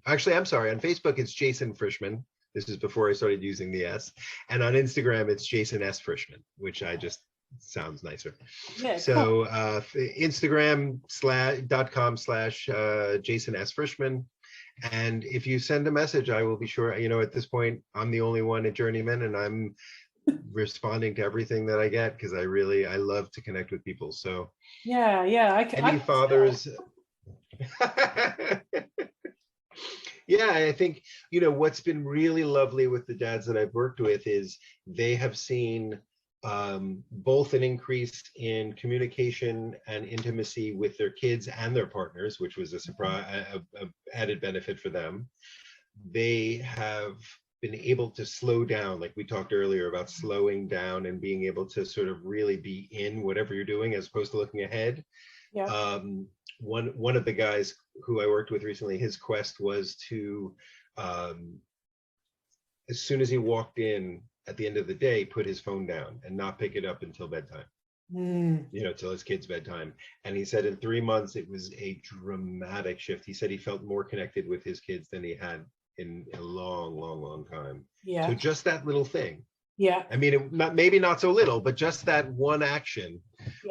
B: actually, I'm sorry, on Facebook, it's Jason Frishman. This is before I started using the S. And on Instagram, it's Jason S. Frishman, which sounds nicer.
A: Yeah,
B: so cool. Instagram.com/Jason S. Frishman. And if you send a message, I will be sure, at this point, I'm the only one at Journeyman, and I'm responding to everything that I get, because I love to connect with people. So any fathers. Yeah, I think, what's been really lovely with the dads that I've worked with is they have seen both an increase in communication and intimacy with their kids and their partners, which was a surprise, a added benefit for them. They have been able to slow down, like we talked earlier about slowing down and being able to sort of really be in whatever you're doing as opposed to looking ahead.
A: Yeah.
B: One of the guys who I worked with recently, his quest was to, as soon as he walked in at the end of the day, put his phone down and not pick it up until bedtime. Till his kid's bedtime. And he said in 3 months, it was a dramatic shift. He said he felt more connected with his kids than he had in a long time.
A: Yeah.
B: So just that little thing.
A: Yeah.
B: I mean, maybe not so little, but just that one action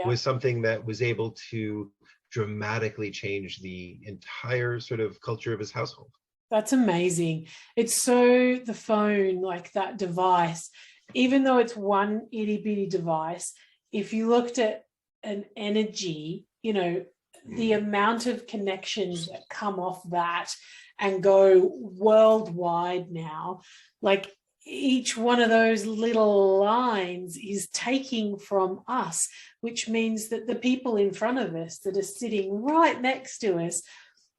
B: was something that was able to dramatically change the entire sort of culture of his household.
A: That's amazing. It's so, the phone, like that device, even though it's one itty bitty device, if you looked at an energy, the amount of connections that come off that and go worldwide now, like each one of those little lines is taking from us, which means that the people in front of us that are sitting right next to us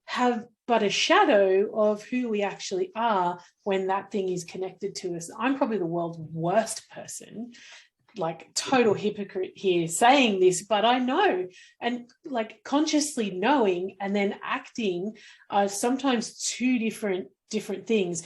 A: have but a shadow of who we actually are when that thing is connected to us. I'm probably the world's worst person, like total hypocrite here saying this, but I know, and like consciously knowing and then acting are sometimes two different things.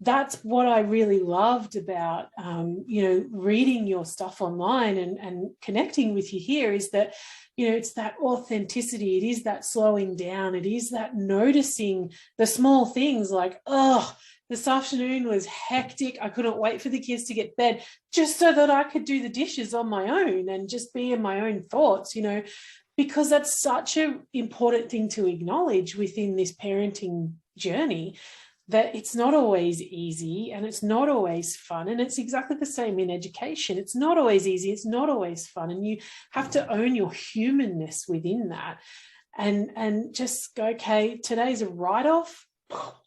A: That's what I really loved about, reading your stuff online and connecting with you here, is that, it's that authenticity. It is that slowing down. It is that noticing the small things, like, oh, this afternoon was hectic. I couldn't wait for the kids to get bed just so that I could do the dishes on my own and just be in my own thoughts, because that's such an important thing to acknowledge within this parenting journey, that it's not always easy and it's not always fun. And it's exactly the same in education. It's not always easy. It's not always fun. And you have to own your humanness within that and just go, okay, today's a write-off,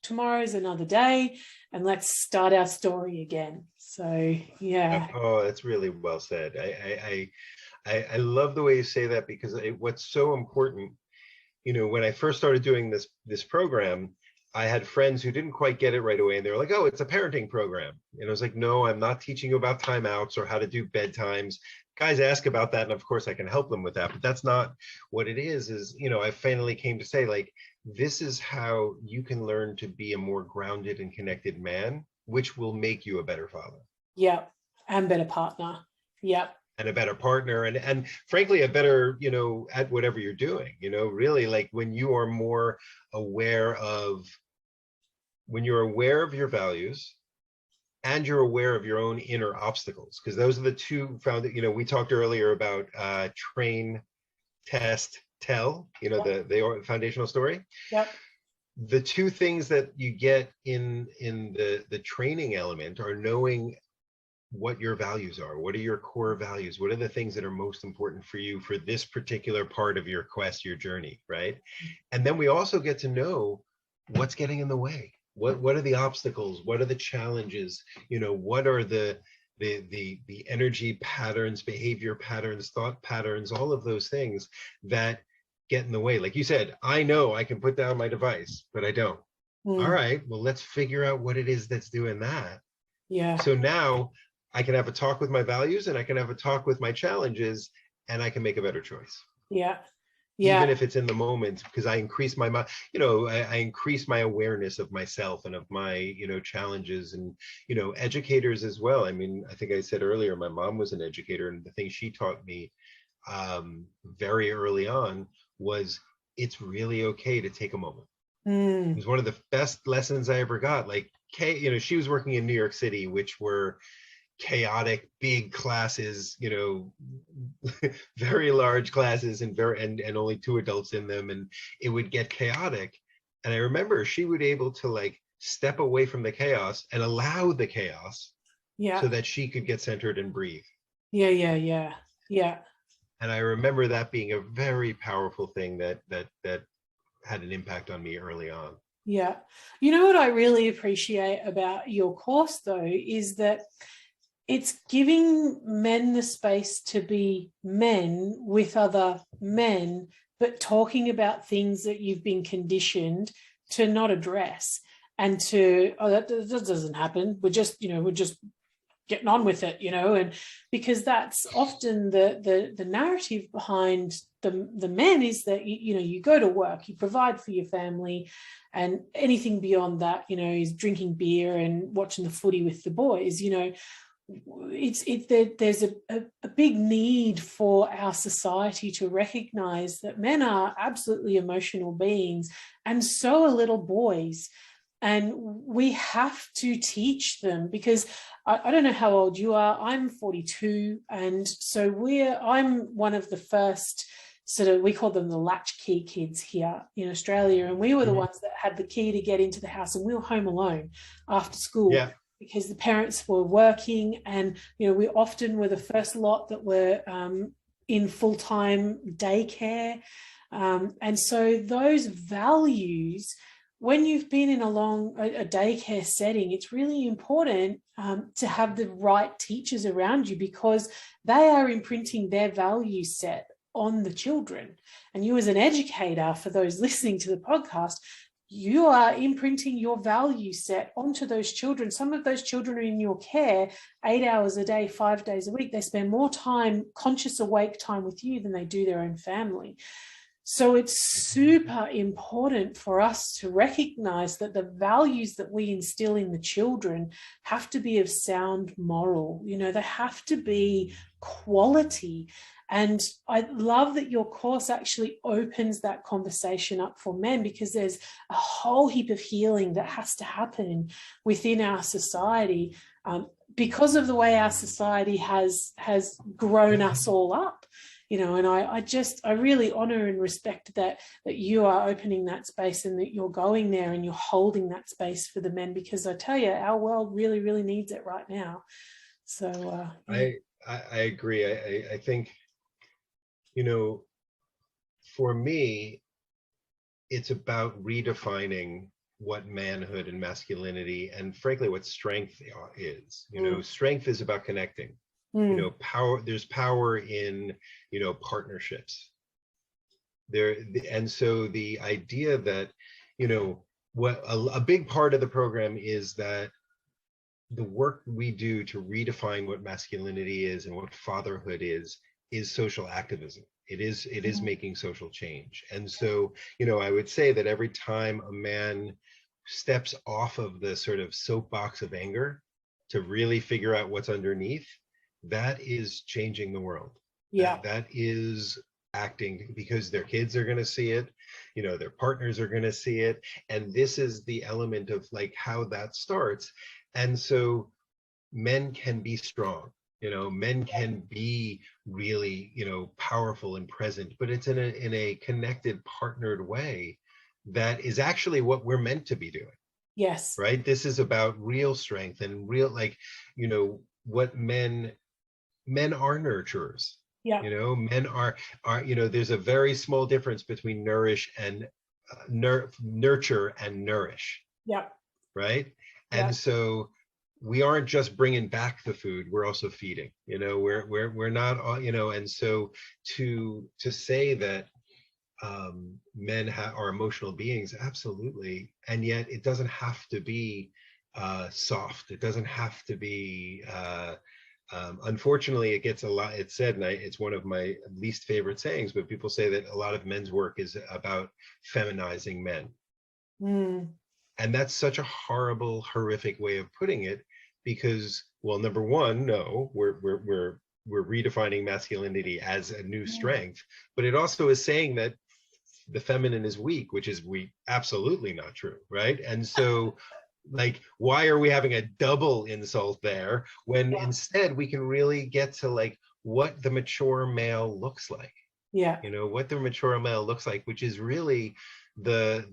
A: tomorrow's another day, and let's start our story again. So, yeah.
B: Oh, that's really well said. I love the way you say that, because what's so important, when I first started doing this program, I had friends who didn't quite get it right away, and they were like, oh, it's a parenting program. And I was like, no, I'm not teaching you about timeouts or how to do bedtimes. Guys ask about that, and of course I can help them with that, but that's not what it is. I finally came to say, like, this is how you can learn to be a more grounded and connected man, which will make you a better father.
A: Yeah, and better partner. Yeah.
B: And a better partner, and frankly, a better, at whatever you're doing, really, like when you are more aware of, when you're aware of your values and you're aware of your own inner obstacles, because those are the two we talked earlier about train, test, tell, the foundational story.
A: Yep.
B: the two things that you get in the training element are knowing what your values are. What are your core values? What are the things that are most important for you for this particular part of your quest, your journey, right? And then we also get to know what's getting in the way. What are the obstacles? What are the challenges? You know, what are the energy patterns, behavior patterns, thought patterns, all of those things that get in the way. Like you said, I know I can put down my device, but I don't. All right, well, let's figure out what it is that's doing that.
A: Yeah.
B: So now I can have a talk with my values and I can have a talk with my challenges and I can make a better choice.
A: Yeah. Yeah.
B: Even if it's in the moment, because I increase my, you know, I increase my awareness of myself and of my, you know, challenges and, you know, educators as well. I mean, I think I said earlier, my mom was an educator, and the thing she taught me very early on was it's really okay to take a moment. It was one of the best lessons I ever got. Like, you know, she was working in New York City, which were chaotic, big classes, you know, very large classes and only 2 adults in them, and it would get chaotic. And I remember she would able to like step away from the chaos and allow the chaos, so that she could get centered and breathe.
A: Yeah.
B: And I remember that being a very powerful thing that had an impact on me early on.
A: Yeah. You know what I really appreciate about your course, though, is that it's giving men the space to be men with other men, but talking about things that you've been conditioned to not address and to, oh, that doesn't happen. We're just getting on with it, you know, and because that's often the narrative behind the men is that, you know, you go to work, you provide for your family, and anything beyond that, you know, is drinking beer and watching the footy with the boys, you know. There's a big need for our society to recognize that men are absolutely emotional beings, and so are little boys. And we have to teach them, because I don't know how old you are. I'm 42. And so I'm one of the first sort of, we call them the latchkey kids here in Australia. And we were the ones that had the key to get into the house, and we were home alone after school.
B: Yeah.
A: Because the parents were working, and, you know, we often were the first lot that were in full-time daycare. And so those values, when you've been in a daycare setting, it's really important to have the right teachers around you, because they are imprinting their value set on the children. And you, as an educator, for those listening to the podcast, you are imprinting your value set onto those children. Some of those children are in your care 8 hours a day, 5 days a week. They spend more time, conscious awake time, with you than they do their own family. So it's super important for us to recognize that the values that we instill in the children have to be of sound moral. You know, they have to be quality. And I love that your course actually opens that conversation up for men, because there's a whole heap of healing that has to happen within our society because of the way our society has grown us all up. You know, and I really honor and respect that you are opening that space, and that you're going there and you're holding that space for the men, because I tell you, our world really, really needs it right now. So
B: I agree. I think, you know, for me, it's about redefining what manhood and masculinity, and frankly, what strength is. You know, strength is about connecting. You know, power, there's power in, you know, partnerships there. And so the idea that, you know, what a big part of the program is that the work we do to redefine what masculinity is and what fatherhood is social activism. It is making social change. And so, you know, I would say that every time a man steps off of the sort of soapbox of anger to really figure out what's underneath, that is changing the world.
A: Yeah.
B: That is acting, because their kids are going to see it, you know, their partners are going to see it. And this is the element of like how that starts. And so men can be strong, you know, men can be really, you know, powerful and present, but it's in a connected, partnered way that is actually what we're meant to be doing.
A: Yes.
B: Right? This is about real strength and real, like, what men are nurturers.
A: Yeah.
B: Men are, there's a very small difference between nourish and nurture and nourish.
A: Yeah.
B: Right?
A: Yeah.
B: And so we aren't just bringing back the food, we're also feeding. We're not, and so to say that men are emotional beings, absolutely, and yet it doesn't have to be soft. It doesn't have to be. Unfortunately, it gets a lot. It's said, and it's one of my least favorite sayings, but people say that a lot of men's work is about feminizing men, and that's such a horrible, horrific way of putting it. Because, well, number one, no, we're redefining masculinity as a new strength, but it also is saying that the feminine is weak, which is absolutely not true, right? And so, like, why are we having a double insult there when instead we can really get to like what the mature male looks like?
A: Yeah.
B: What the mature male looks like, which is really the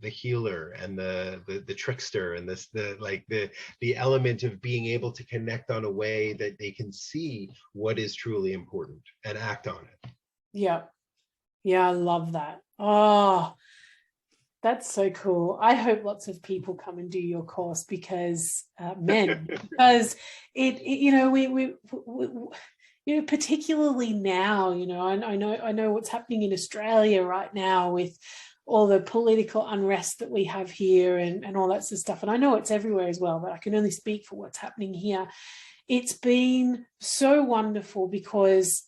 B: healer and the trickster, and the element of being able to connect on a way that they can see what is truly important and act on it.
A: Yeah. Yeah, I love that. Oh, that's so cool. I hope lots of people come and do your course because men, because we particularly now, I know what's happening in Australia right now with all the political unrest that we have here and all that sort of stuff. And I know it's everywhere as well, but I can only speak for what's happening here. It's been so wonderful because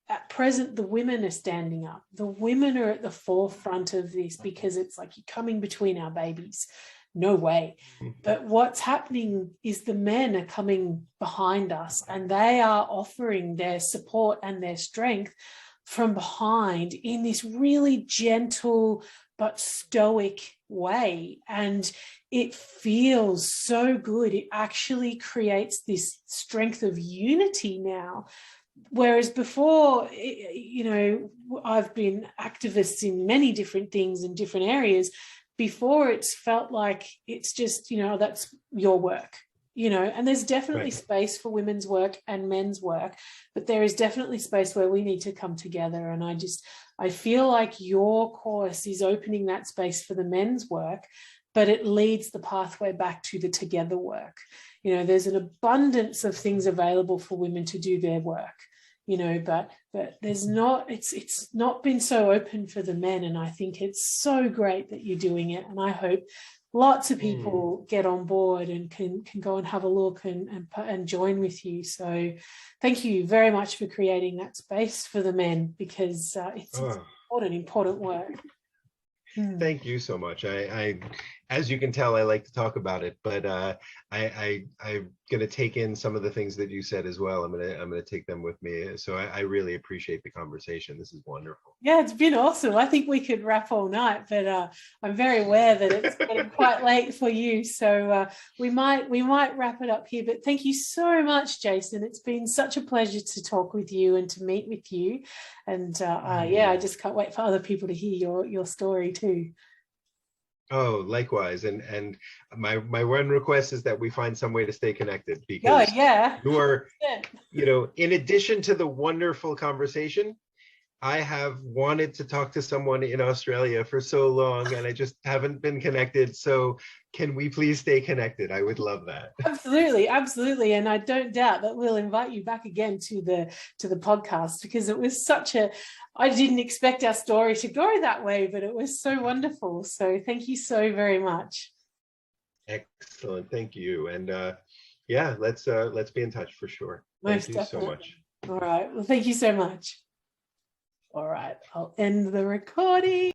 A: at present, the women are standing up. The women are at the forefront of this because it's like you're coming between our babies. No way. But what's happening is the men are coming behind us and they are offering their support and their strength from behind in this really gentle but stoic way. And it feels so good. It actually creates this strength of unity now. Whereas before, I've been activists in many different things in different areas. Before, it's felt like it's just, that's your work, and there's definitely space for women's work and men's work, but there is definitely space where we need to come together. And I feel like your course is opening that space for the men's work, but it leads the pathway back to the together work. There's an abundance of things available for women to do their work, but there's not, it's not been so open for the men. And I think it's so great that you're doing it. And I hope lots of people get on board and can go and have a look and join with you. So thank you very much for creating that space for the men, because it's important work.
B: Thank you so much. I, as you can tell, I like to talk about it, but I'm going to take in some of the things that you said as well. I'm going to take them with me. So I really appreciate the conversation. This is wonderful.
A: Yeah, it's been awesome. I think we could wrap all night, but I'm very aware that it's getting quite late for you. So we might wrap it up here. But thank you so much, Jason. It's been such a pleasure to talk with you and to meet with you. And I just can't wait for other people to hear your story too.
B: Oh, likewise. And my one request is that we find some way to stay connected, because you are, in addition to the wonderful conversation, I have wanted to talk to someone in Australia for so long and I just haven't been connected. So can we please stay connected? I would love that.
A: Absolutely, absolutely. And I don't doubt that we'll invite you back again to the podcast, because it was I didn't expect our story to go that way, but it was so wonderful. So thank you so very much.
B: Excellent. Thank you. And let's be in touch for sure.
A: Most
B: Thank you
A: definitely.
B: so much.
A: All right. Well, thank you so much. All right. I'll end the recording.